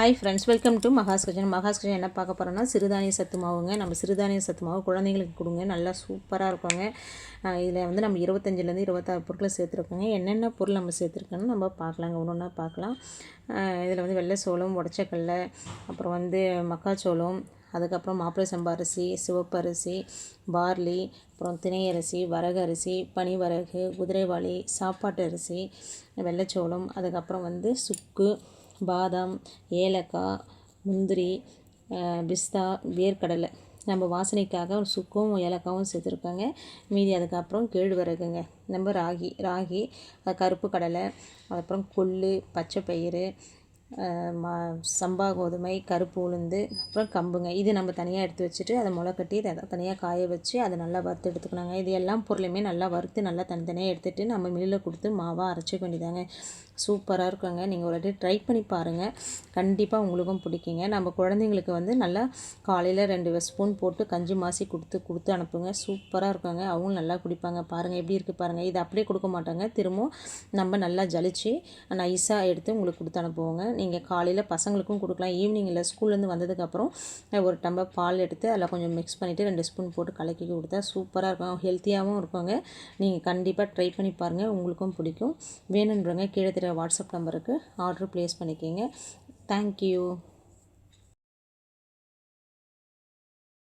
Hi friends, welcome to Maha's kitchen. Maha's kitchen என்ன பார்க்க போகிறோன்னா சிறுதானிய சத்து மாவுங்க. நம்ம சிறுதானிய சத்து மாவு குழந்தைங்களுக்கு கொடுங்க, நல்லா சூப்பராக இருக்குங்க. இதில் வந்து நம்ம 25லேருந்து 26 பொருட்களை சேர்த்துருக்கோங்க. என்னென்ன பொருள் நம்ம சேர்த்துருக்கோன்னு நம்ம பார்க்கலாங்க, ஒன்று ஒன்றா பார்க்கலாம். இதில் வந்து வெள்ளை சோளம், உடச்சக்கடலை, அப்புறம் வந்து மக்காச்சோளம், அதுக்கப்புறம் மாப்பிள்ளை சம்பா அரிசி, சிவப்பு அரிசி, பார்லி, அப்புறம் திணை அரிசி, வரகு அரிசி, பனிவரகு, குதிரைவாளி, சாப்பாட்டு அரிசி, வெள்ளைச்சோளம், அதுக்கப்புறம் வந்து சுக்கு, பாதாம், ஏலக்காய், முந்திரி, பிஸ்தா, வேர்க்கடலை. நம்ம வாசனைக்காக ஒரு சுக்கும் ஏலக்காவும் சேர்த்துருக்காங்க. மீதி அதுக்கப்புறம் கேழ்வரகுங்க. நம்ம ராகி, கருப்பு கடலை, அப்புறம் கொள்ளு, பச்சை பயிறு, சம்பா கோதுமை, கருப்பு உளுந்து, அப்புறம் கம்புங்க. இது நம்ம தனியாக எடுத்து வச்சுட்டு அதை முளைக்கட்டி அதை தனியாக காய வச்சு அதை நல்லா வறுத்து எடுத்துக்கணுங்க. இது எல்லா பொருளையுமே நல்லா வறுத்து நல்லா தனித்தனியாக எடுத்துகிட்டு நம்ம மில்லில் கொடுத்து மாவாக அரைச்சிக்க வேண்டியதாங்க. சூப்பராக இருக்குங்க. நீங்கள் ஒரு வாட்டி ட்ரை பண்ணி பாருங்கள், கண்டிப்பாக உங்களுக்கும் பிடிக்குங்க. நம்ம குழந்தைங்களுக்கு வந்து நல்லா காலையில் 2 ஸ்பூன் போட்டு கஞ்சி மாசி கொடுத்து அனுப்புங்க. சூப்பராக இருக்குங்க. அவங்களும் நல்லா குடிப்பாங்க. பாருங்கள் எப்படி இருக்குது பாருங்கள். இது அப்படியே கொடுக்க மாட்டாங்க, திரும்பவும் நம்ம நல்லா ஜலிச்சு நைஸாக எடுத்து உங்களுக்கு கொடுத்து அனுப்புவோங்க. நீங்கள் காலையில் பசங்களுக்கும் கொடுக்கலாம். ஈவினிங்கில் ஸ்கூல்லேருந்து வந்ததுக்கப்புறம் ஒரு டம்ளர் பால் எடுத்து அதில் கொஞ்சம் மிக்ஸ் பண்ணிவிட்டு 2 ஸ்பூன் போட்டு கலக்கி கொடுத்தா சூப்பராக இருக்கும், ஹெல்த்தியாகவும் இருக்குங்க. நீங்கள் கண்டிப்பாக ட்ரை பண்ணி பாருங்கள், உங்களுக்கும் பிடிக்கும். வேணுன்றவங்க கீழே தெரிய வாட்ஸ்அப் நம்பருக்கு ஆர்டர் ப்ளேஸ் பண்ணிக்கோங்க. தேங்க்யூ.